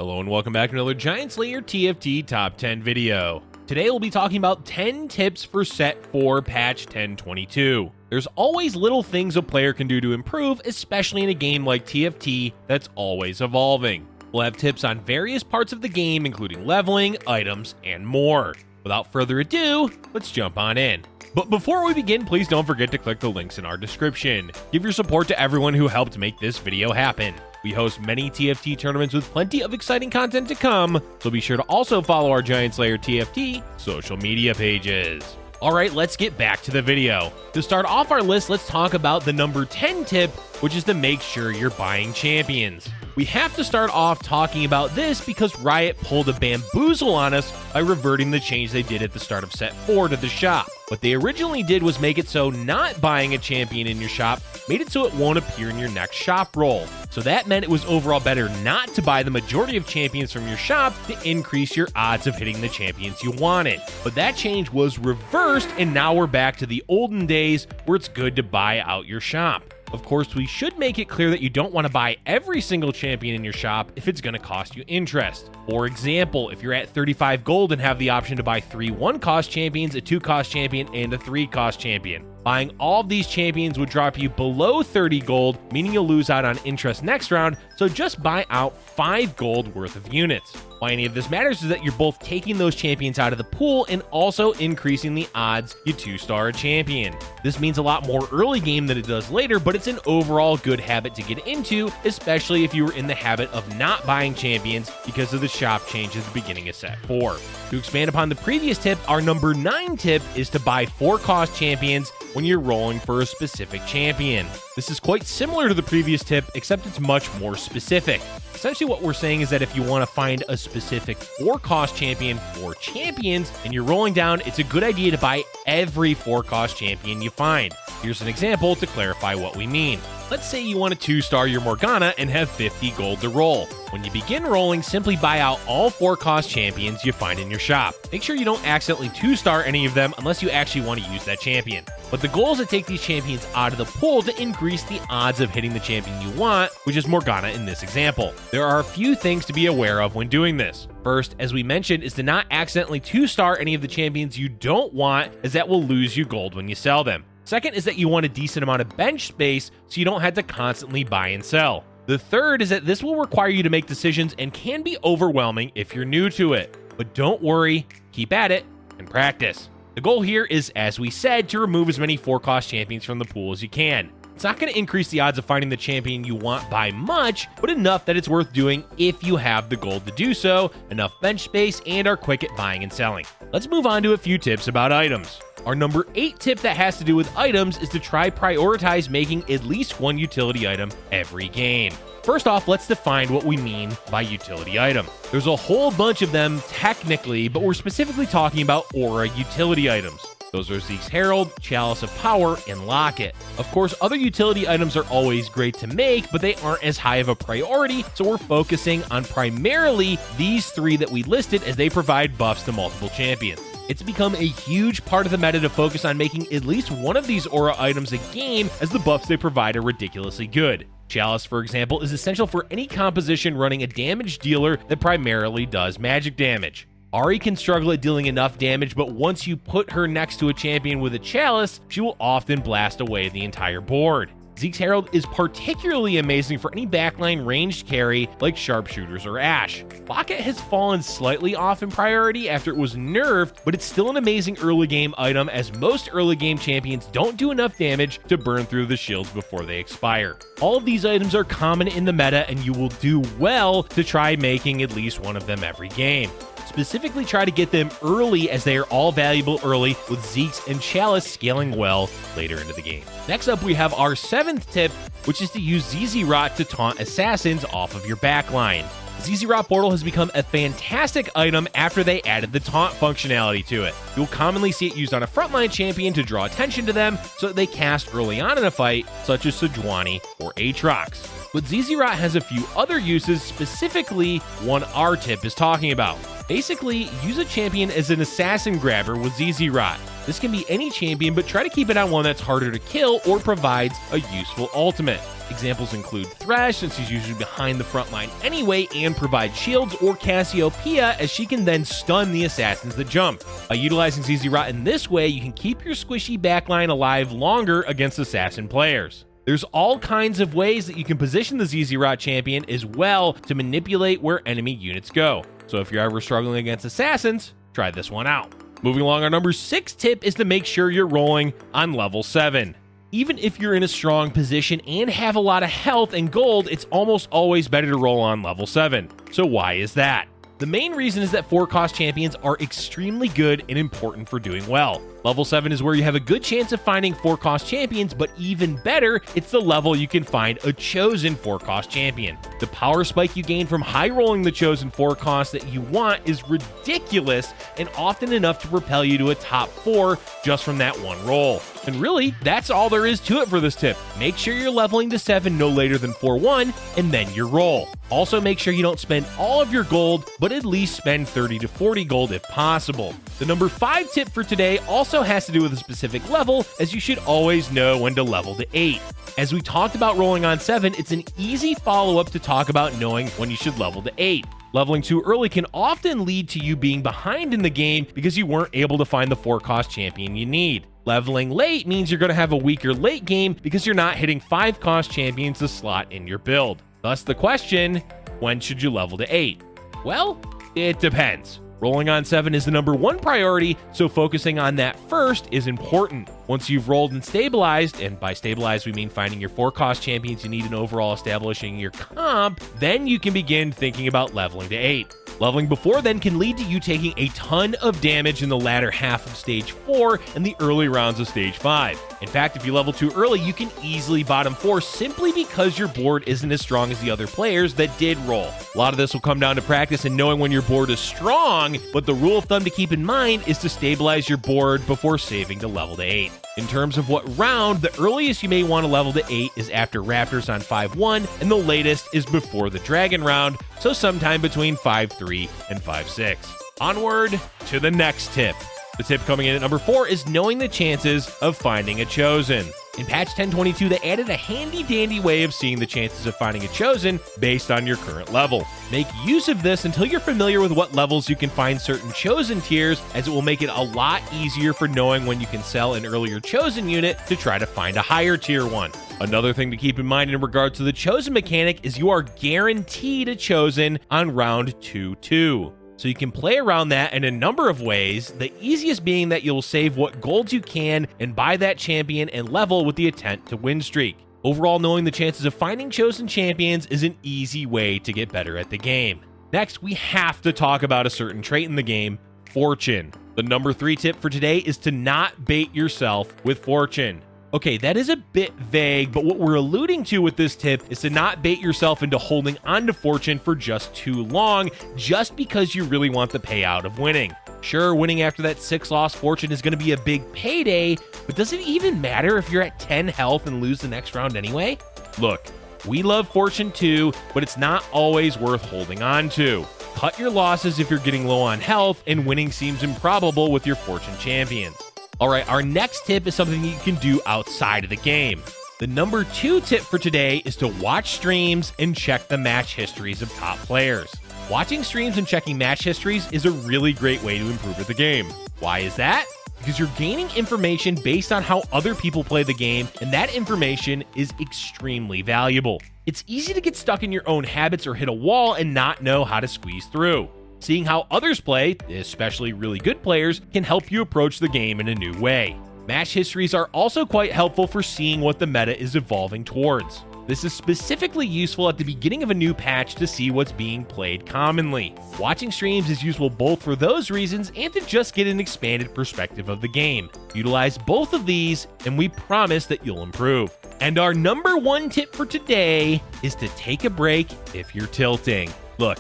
Hello and welcome back to another Giant Slayer TFT Top 10 video. Today we'll be talking about 10 tips for Set 4 Patch 1022. There's always little things a player can do to improve, especially in a game like TFT that's always evolving. We'll have tips on various parts of the game, including leveling, items, and more. Without further ado, let's jump on in. But before we begin, please don't forget to click the links in our description. Give your support to everyone who helped make this video happen. We host many TFT tournaments with plenty of exciting content to come, so be sure to also follow our Giant Slayer TFT social media pages. Alright, let's get back to the video. To start off our list, let's talk about the number 10 tip, which is to make sure you're buying champions. We have to start off talking about this because Riot pulled a bamboozle on us by reverting the change they did at the start of Set 4 to the shop. What they originally did was make it so not buying a champion in your shop made it so it won't appear in your next shop roll. So that meant it was overall better not to buy the majority of champions from your shop to increase your odds of hitting the champions you wanted. But that change was reversed, and now we're back to the olden days where it's good to buy out your shop. Of course, we should make it clear that you don't want to buy every single champion in your shop if it's going to cost you interest. For example, if you're at 35 gold and have the option to buy 3 1-cost champions, a 2-cost champion, and a 3-cost champion. Buying all of these champions would drop you below 30 gold, meaning you'll lose out on interest next round, so just buy out 5 gold worth of units. Why any of this matters is that you're both taking those champions out of the pool and also increasing the odds you 2-star a champion. This means a lot more early game than it does later, but it's an overall good habit to get into, especially if you were in the habit of not buying champions because of the shop change at the beginning of Set 4. To expand upon the previous tip, our number 9 tip is to buy 4-cost champions when you're rolling for a specific champion. This is quite similar to the previous tip, except it's much more specific. Essentially what we're saying is that if you want to find a specific 4-cost champion for champions and you're rolling down, it's a good idea to buy every 4-cost champion you find. Here's an example to clarify what we mean. Let's say you want to 2-star your Morgana and have 50 gold to roll. When you begin rolling, simply buy out all 4-cost champions you find in your shop. Make sure you don't accidentally 2-star any of them unless you actually want to use that champion. But the goal is to take these champions out of the pool to increase the odds of hitting the champion you want, which is Morgana in this example. There are a few things to be aware of when doing this. First, as we mentioned, is to not accidentally 2-star any of the champions you don't want, as that will lose you gold when you sell them. Second is that you want a decent amount of bench space so you don't have to constantly buy and sell. The third is that this will require you to make decisions and can be overwhelming if you're new to it. But don't worry, keep at it and practice. The goal here is, as we said, to remove as many 4-cost champions from the pool as you can. It's not going to increase the odds of finding the champion you want by much, but enough that it's worth doing if you have the gold to do so, enough bench space, and are quick at buying and selling. Let's move on to a few tips about items. Our number 8 tip that has to do with items is to try prioritize making at least one utility item every game. First off, let's define what we mean by utility item. There's a whole bunch of them technically, but we're specifically talking about aura utility items. Those are Zeke's Herald, Chalice of Power, and Locket. Of course, other utility items are always great to make, but they aren't as high of a priority, so we're focusing on primarily these 3 that we listed as they provide buffs to multiple champions. It's become a huge part of the meta to focus on making at least one of these aura items a game, as the buffs they provide are ridiculously good. Chalice, for example, is essential for any composition running a damage dealer that primarily does magic damage. Ahri can struggle at dealing enough damage, but once you put her next to a champion with a Chalice, she will often blast away the entire board. Zeke's Herald is particularly amazing for any backline ranged carry like sharpshooters or Ashe. Locket has fallen slightly off in priority after it was nerfed, but it's still an amazing early game item, as most early game champions don't do enough damage to burn through the shields before they expire. All of these items are common in the meta, and you will do well to try making at least one of them every game. Specifically try to get them early, as they are all valuable early, with Zeke's and Chalice scaling well later into the game. Next up, we have our 7th tip, which is to use ZZ'ROT to taunt assassins off of your backline. ZZ'ROT Portal has become a fantastic item after they added the taunt functionality to it. You'll commonly see it used on a frontline champion to draw attention to them so that they cast early on in a fight, such as Sejuani or Aatrox. But ZZ'ROT has a few other uses, specifically one our tip is talking about. Basically, use a champion as an assassin grabber with ZZ'ROT. This can be any champion, but try to keep it on one that's harder to kill or provides a useful ultimate. Examples include Thresh, since he's usually behind the front line anyway and provides shields, or Cassiopeia, as she can then stun the assassins that jump. By utilizing ZZ'ROT in this way, you can keep your squishy backline alive longer against assassin players. There's all kinds of ways that you can position the ZZ'ROT champion as well to manipulate where enemy units go. So if you're ever struggling against assassins, try this one out. Moving along, our number 6 tip is to make sure you're rolling on level 7. Even if you're in a strong position and have a lot of health and gold, it's almost always better to roll on level 7. So why is that? The main reason is that 4-cost champions are extremely good and important for doing well. Level 7 is where you have a good chance of finding 4-cost champions, but even better, it's the level you can find a chosen 4-cost champion. The power spike you gain from high rolling the chosen 4-cost that you want is ridiculous and often enough to propel you to a top 4 just from that one roll. And really, that's all there is to it for this tip. Make sure you're leveling to 7 no later than 4-1, and then your roll. Also, make sure you don't spend all of your gold, but at least spend 30 to 40 gold if possible. The number 5 tip for today also has to do with a specific level, as you should always know when to level to 8. As we talked about rolling on 7, it's an easy follow-up to talk about knowing when you should level to 8. Leveling too early can often lead to you being behind in the game because you weren't able to find the 4-cost champion you need. Leveling late means you're going to have a weaker late game because you're not hitting 5-cost champions to slot in your build. Thus the question, when should you level to 8? Well, it depends. Rolling on 7 is the number 1 priority, so focusing on that first is important. Once you've rolled and stabilized, and by stabilized we mean finding your 4-cost champions you need and overall establishing your comp, then you can begin thinking about leveling to 8. Leveling before then can lead to you taking a ton of damage in the latter half of Stage 4 and the early rounds of Stage 5. In fact, if you level too early, you can easily bottom 4 simply because your board isn't as strong as the other players that did roll. A lot of this will come down to practice and knowing when your board is strong, but the rule of thumb to keep in mind is to stabilize your board before saving to level to 8. In terms of what round, the earliest you may want to level to 8 is after Raptors on 5-1, and the latest is before the Dragon round, so sometime between 5-3 and 5-6. Onward to the next tip. The tip coming in at number 4 is knowing the chances of finding a chosen. In patch 10.22, they added a handy-dandy way of seeing the chances of finding a chosen based on your current level. Make use of this until you're familiar with what levels you can find certain chosen tiers, as it will make it a lot easier for knowing when you can sell an earlier chosen unit to try to find a higher tier one. Another thing to keep in mind in regards to the chosen mechanic is you are guaranteed a chosen on round 2-2. So you can play around that in a number of ways, the easiest being that you'll save what golds you can and buy that champion and level with the intent to win streak. Overall, knowing the chances of finding chosen champions is an easy way to get better at the game. Next, we have to talk about a certain trait in the game, fortune. The number 3 tip for today is to not bait yourself with fortune. Okay, that is a bit vague, but what we're alluding to with this tip is to not bait yourself into holding onto fortune for just too long, just because you really want the payout of winning. Sure, winning after that 6-loss fortune is going to be a big payday, but does it even matter if you're at 10 health and lose the next round anyway? Look, we love fortune too, but it's not always worth holding on to. Cut your losses if you're getting low on health, and winning seems improbable with your fortune champions. Alright, our next tip is something you can do outside of the game. The number 2 tip for today is to watch streams and check the match histories of top players. Watching streams and checking match histories is a really great way to improve at the game. Why is that? Because you're gaining information based on how other people play the game, and that information is extremely valuable. It's easy to get stuck in your own habits or hit a wall and not know how to squeeze through. Seeing how others play, especially really good players, can help you approach the game in a new way. Match histories are also quite helpful for seeing what the meta is evolving towards. This is specifically useful at the beginning of a new patch to see what's being played commonly. Watching streams is useful both for those reasons and to just get an expanded perspective of the game. Utilize both of these, and we promise that you'll improve. And our number 1 tip for today is to take a break if you're tilting. Look,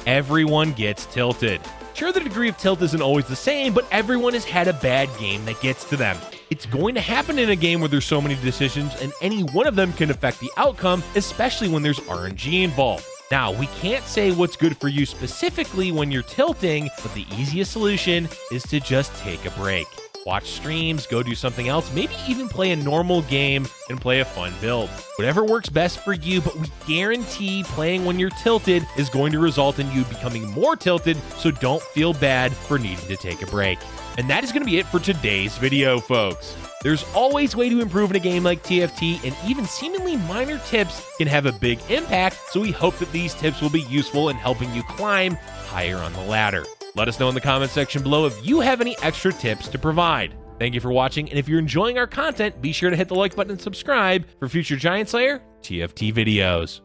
everyone gets tilted. Sure, the degree of tilt isn't always the same, but everyone has had a bad game that gets to them. It's going to happen in a game where there's so many decisions, and any one of them can affect the outcome, especially when there's RNG involved. Now, we can't say what's good for you specifically when you're tilting, but the easiest solution is to just take a break. watch streams, go do something else, maybe even play a normal game and play a fun build. Whatever works best for you, but we guarantee playing when you're tilted is going to result in you becoming more tilted, so don't feel bad for needing to take a break. And that is going to be it for today's video, folks. There's always a way to improve in a game like TFT, and even seemingly minor tips can have a big impact, so we hope that these tips will be useful in helping you climb higher on the ladder. Let us know in the comment section below if you have any extra tips to provide. Thank you for watching, and if you're enjoying our content, be sure to hit the like button and subscribe for future Giant Slayer TFT videos.